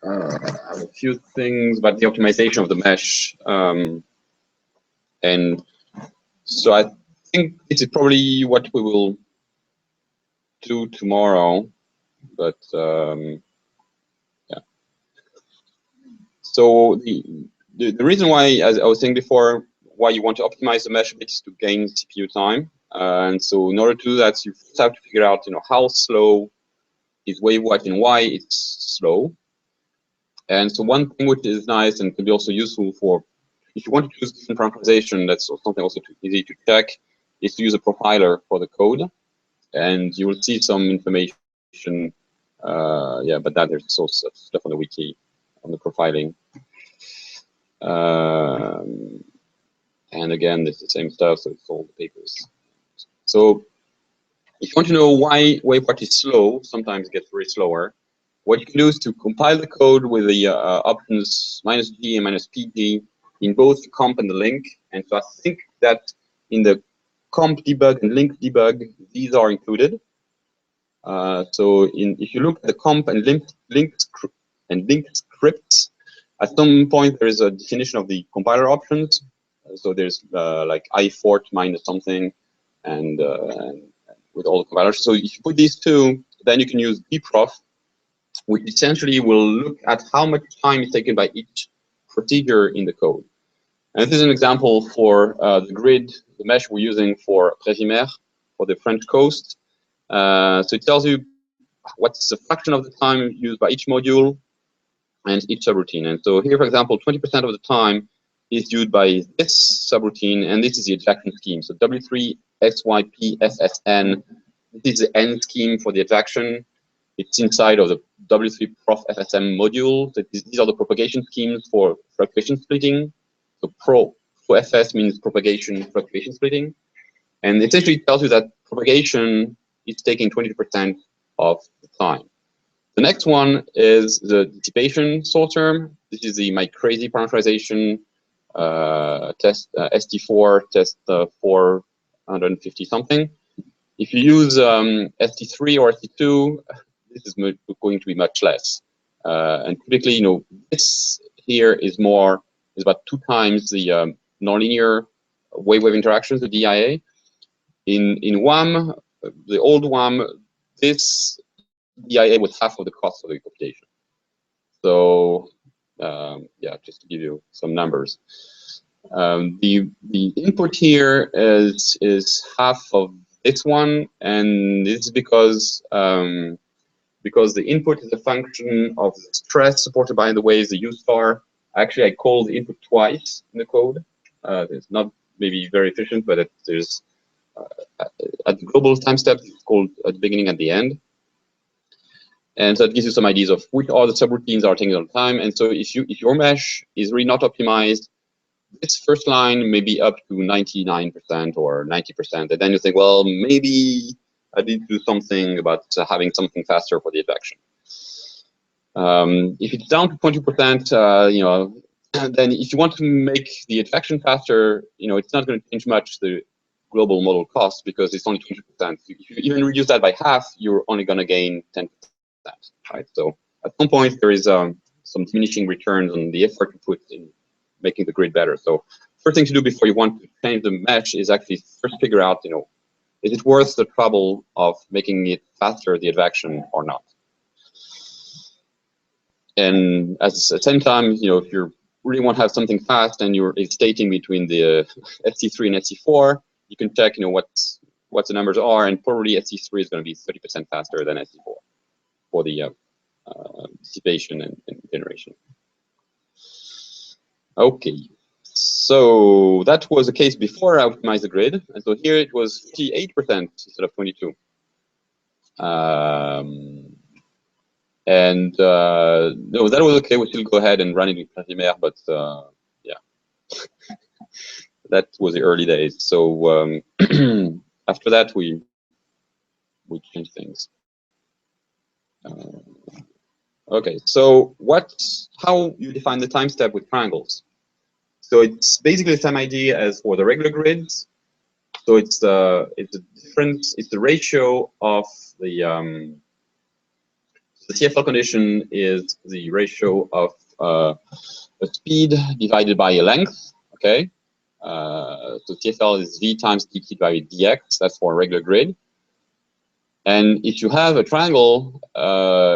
I have a few things about the optimization of the mesh. And so I think this is probably what we will do tomorrow. But yeah. So the reason why, as I was saying before, why you want to optimize the mesh a bit is to gain CPU time. And so in order to do that, you first have to figure out, how slow is WaveWhite and why it's slow. And so one thing which is nice and can be also useful for, if you want to use different parameterization, that's something also easy to check, is to use a profiler for the code. And you will see some information, yeah, but that there's also stuff on the wiki on the profiling. And again, it's the same stuff, so it's all the papers. So if you want to know why WaveWhite is slow, sometimes it gets very slower, what you can do is to compile the code with the options -g and -pg in both the comp and the link. And so I think that in the comp debug and link debug, these are included. So if you look at the comp and link scripts, at some point there is a definition of the compiler options. So there's like ifort minus something, and with all the compilers. So if you put these two, then you can use dprof, which essentially will look at how much time is taken by each procedure in the code. And this is an example for the grid, the mesh we're using for Prévimère, for the French coast. So it tells you what's the fraction of the time used by each module and each subroutine. And so here, for example, 20% of the time is used by this subroutine, and this is the advection scheme. So W3 XYP FSN, this is the N scheme for the advection. It's inside of the W3 prof FSM module. These are the propagation schemes for fluctuation splitting. So pro FS means propagation fluctuation splitting. And it essentially tells you that propagation is taking 20% of the time. The next one is the dissipation sort term. This is the my crazy parameterization test, ST4 test 450 something. If you use ST3 or ST2, this is going to be much less. And typically, this here is about 2 times the nonlinear wave-wave interactions, the DIA. In WAM, the old WAM, this DIA was half of the cost of the computation. So yeah, just to give you some numbers. The input here is half of this one, and this is because the input is a function of the stress supported by the waves, the U star. Actually, I call the input twice in the code. It's not maybe very efficient, but there's at the global time step, it's called at the beginning and the end. And so it gives you some ideas of which are the subroutines are taking all the time. And so if your mesh is really not optimized, this first line may be up to 99% or 90%. And then you think, well, maybe I need to do something about having something faster for the advection. If it's down to 20%, then if you want to make the advection faster, it's not going to change much the global model cost because it's only 20%. If you even reduce that by half, you're only going to gain 10%, right? So at some point there is some diminishing returns on the effort you put in making the grid better. So first thing to do before you want to change the mesh is actually first figure out, is it worth the trouble of making it faster, the advection, or not? And at the same time, if you really want to have something fast and you're stating between the ST3 and ST4, you can check, what the numbers are, and probably ST3 is going to be 30% faster than ST4 for the dissipation and generation. Okay, so that was the case before I optimized the grid, and so here it was 58% instead of 22. And no, that was okay. We still go ahead and run it with Prévimère, but yeah, that was the early days. So after that, we changed things. Okay, so how you define the time step with triangles? So it's basically the same idea as for the regular grids. So it's the difference. It's the ratio of the The TFL condition is the ratio of a speed divided by a length. Okay, so TFL is v times dt by dx. That's for a regular grid. And if you have a triangle,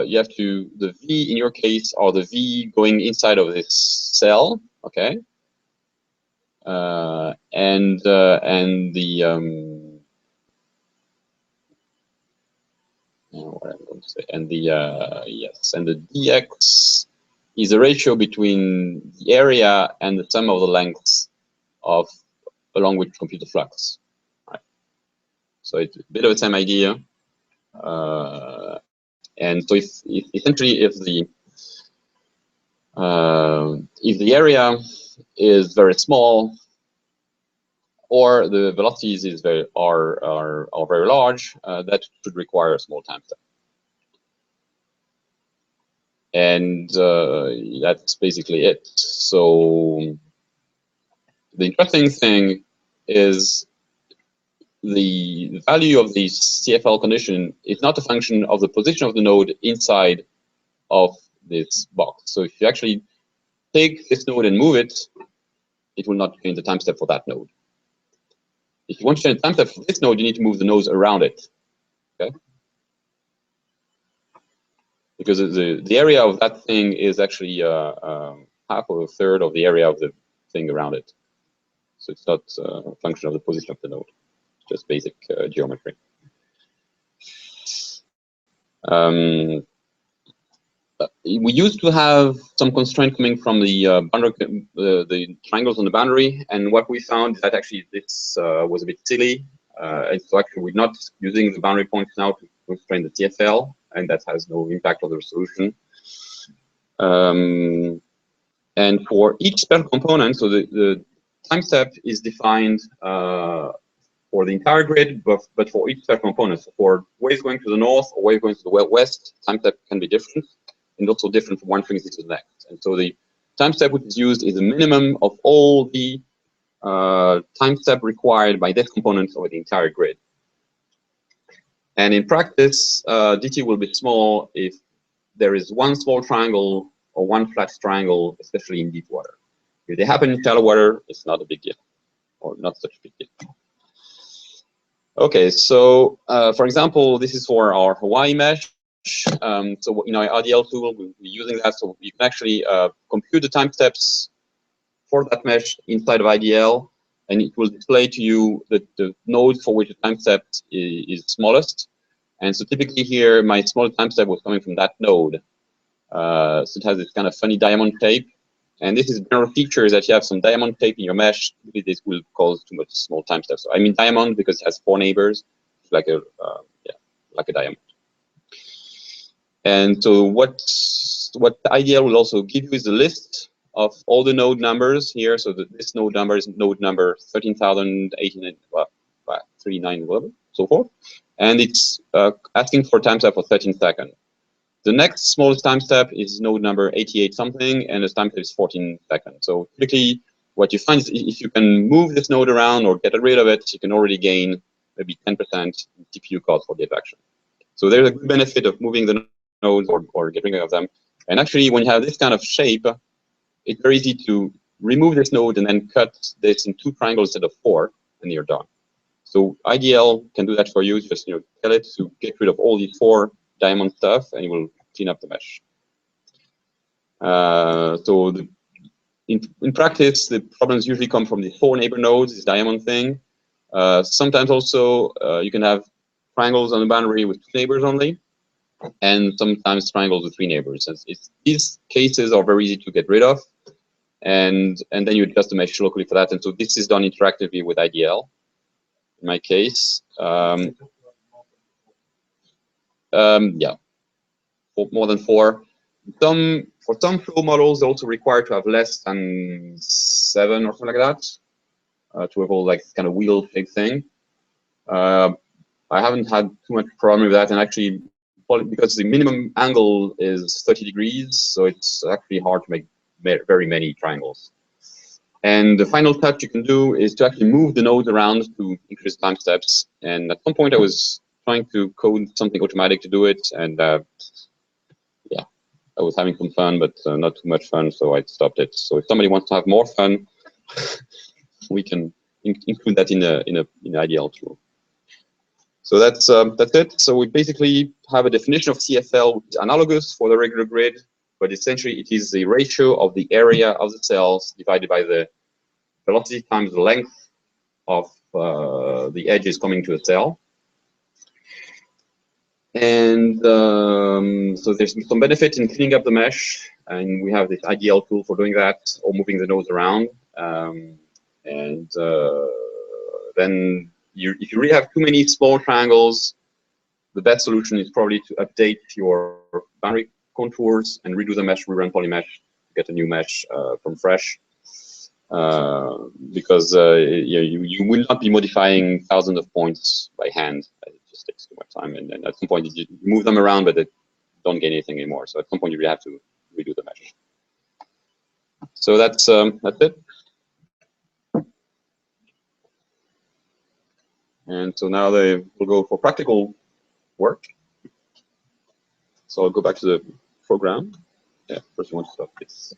you have to, the v in your case, or the v going inside of this cell. Okay, and the what I'm going to say, and the yes, and the dx is a ratio between the area and the sum of the lengths of along which you compute the flux. Right. So it's a bit of the same idea. And so if essentially if the area is very small, or the velocities is are very large, that should require a small time step. And that's basically it. So the interesting thing is the value of the TFL condition is not a function of the position of the node inside of this box. So if you actually take this node and move it, it will not change the time step for that node. If you want to change the time step for this node, you need to move the nodes around it. Okay? Because the area of that thing is actually half or a third of the area of the thing around it. So it's not a function of the position of the node, just basic geometry. We used to have some constraint coming from the boundary, the triangles on the boundary, and what we found is that actually this was a bit silly. And so actually we're not using the boundary points now to constrain the TFL, and that has no impact on the resolution. And for each spectral component, so the time step is defined for the entire grid, but for each spectral component. So for waves going to the north or waves going to the west, time step can be different, and also different from one frequency to the next. And so the time step which is used is the minimum of all the time step required by that component over the entire grid. And in practice, dt will be small if there is one small triangle or one flat triangle, especially in deep water. If they happen in shallow water, it's not a big deal, or not such a big deal. Okay, so for example, this is for our Hawaii mesh. So in our RDL tool, we're using that, so you can actually compute the time steps for that mesh inside of IDL, and it will display to you the node for which the time step is smallest. And so typically here, my small time step was coming from that node. So it has this kind of funny diamond shape. And this is general feature that you have some diamond shape in your mesh. This will cause too much small time steps. So I mean diamond because it has 4 neighbors, like a like a diamond. And so what IDL will also give you is a list of all the node numbers here. So this node number is node number 13,089, well, 39, whatever, so forth. And it's asking for time step for 13 seconds. The next smallest time step is node number 88 something, and the time step is 14 seconds. So typically, what you find is if you can move this node around or get rid of it, you can already gain maybe 10% TPU cost for the action. So there's a good benefit of moving the nodes or getting rid of them. And actually, when you have this kind of shape, it's very easy to remove this node and then cut this in 2 triangles instead of 4, and you're done. So IDL can do that for you. Just tell it to get rid of all these 4 diamond stuff, and it will clean up the mesh. So in practice, the problems usually come from the 4 neighbor nodes, this diamond thing. Sometimes also you can have triangles on the boundary with 2 neighbors only, and sometimes triangles with 3 neighbors. These cases are very easy to get rid of, and then you adjust the mesh locally for that. And so this is done interactively with IDL. In my case, yeah, for more than 4. For some flow models, they also require to have less than 7 or something like that to have all like kind of wheel-shaped thing. I haven't had too much problem with that, and actually, because the minimum angle is 30 degrees, so it's actually hard to make very many triangles. And the final touch you can do is to actually move the nodes around to increase time steps. And at some point, I was trying to code something automatic to do it, and I was having some fun, but not too much fun, so I stopped it. So if somebody wants to have more fun, we can include that in an IDL tool. So that's it. So we basically have a definition of CFL which is analogous for the regular grid, but essentially it is the ratio of the area of the cells divided by the velocity times the length of the edges coming to a cell. And so there's some benefit in cleaning up the mesh, and we have this IDL tool for doing that, or moving the nodes around. Then if you really have too many small triangles, the best solution is probably to update your boundary contours and redo the mesh, rerun polymesh, get a new mesh from fresh. Because you will not be modifying thousands of points by hand. It just takes too much time, and then at some point you move them around, but they don't gain anything anymore. So at some point you really have to redo the mesh. So that's it. And so now they will go for practical work. So I'll go back to the program. Yeah, first you want to stop this.